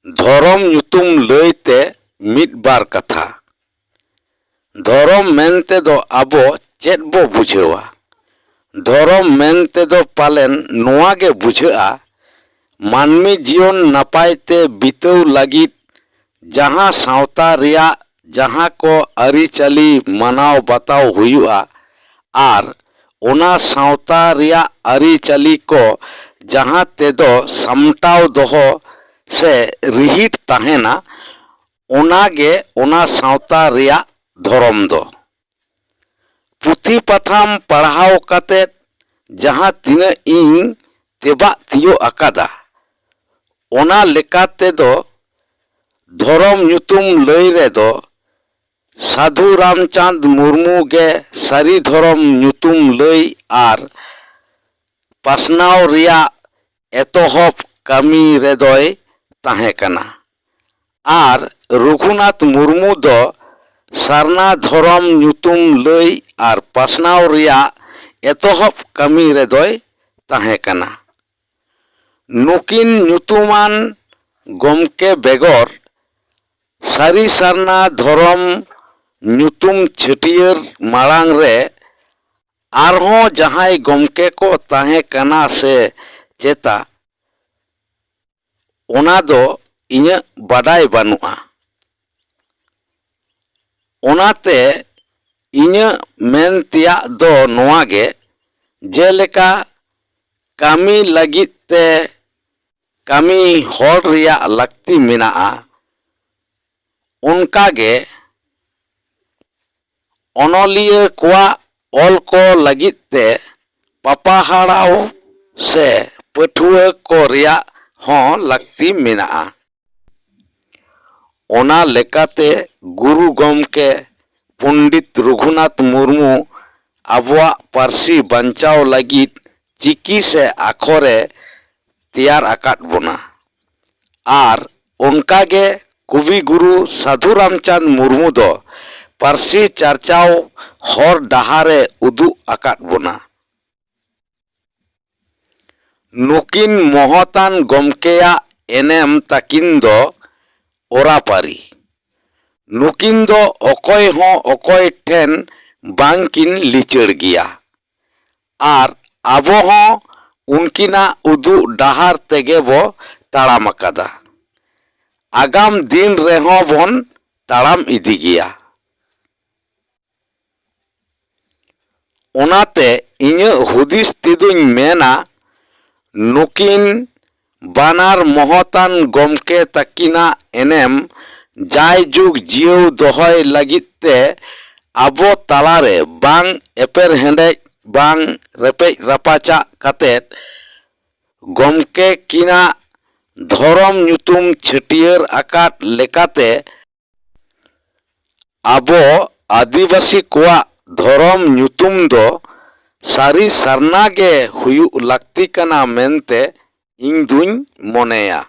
धोरम ᱧᱩᱛᱩᱢ लैते मिद बार कथा। धोरम मेनते दो आबो चेद बो बुझेवा। धोरम मेनते दो पालेन नोआ गे बुझेआ मानमी जीवन नापायते बिताव लागिद जहां सावता रिया जहां को अरिचाली मनाव बाताव हुयुआ आर ओना सावता रिया अरिचाली को जहां तेदो सामटाव दोहो से रिहिट ताहेना ओनागे ओना सावता रिया धोरम दो। पुथी पाथाम पढ़ाव काते जहां तिना इन तेबा तियो अकादा ओना लेकाते दो धोरम ᱧᱩᱛᱩᱢ लई रे दो साधु रामचंद मुर्मू गे सारी धोरम ᱧᱩᱛᱩᱢ लई आर पासनाव रिया एतोहब कामी रे दोय ताहे कना आर रघुनाथ मुर्मू दो सारना धोरम ᱧᱩᱛᱩᱢ लई आर पासनाव रिया एतोहब कामी रे दोय ताहे कना। नुकिन ᱧᱩᱛᱩᱢᱟन गमके बेगर सारी सारना धोरम ᱧᱩᱛᱩᱢ छटियर मारांग रे आरहों जहां गमके को ताहे कना से चेता ओना दो इन्या बाडाय बानुआ। ओनाते इन्या मेन तिया दो नोआगे जेलेका कामी लगित ते कामी होड़ रिया लक्ति मिनाआ उनकागे ओनोलिया कोआ ऑल को लगित ते पापाहाड़ाव से पठुआ को रिया हों लक्ति मिनाआ। ओना लेकाते गुरु गमके पंडित रघुनाथ मुर्मू आबुआ पारसी बंचाव लगित चिकी से आखरे तैयार आकाट बोना आर उनकागे कवि गुरु साधु रामचंद मुर्मू दो पारसी चर्चाव हर डाहारे उदु आकाट बोना। नुकिन मोहतान गमकेया एनेम ताकिन दो ओरापारी। नुकिन दो अकोय हों अकोय ठेन बांकिन लिचड़ गिया आर आबो हों उनकिना उदु डाहार तेगे बो ताड़ाम अकादा। आगाम दिन रेहों बोन ताड़ाम इदी गिया। ओनाते इन्या हुदिस तिदुኝ मेना नुकिन बानार मोहतान गमके ताकिना एनेम जाय जुग जियो दोहय लगिते आबो तालारे बांग एपेर हेंडे बांग रेपेज रापाचा कातेत गमके किना धोरम ᱧᱩᱛᱩᱢ छटियर आकाट लेकाते आबो आदिवासी कोआ धोरम ᱧᱩᱛᱩᱢ दो सारी सारना गे हुयु लक्ति कना मेनते इंग दुኝ मोनेया।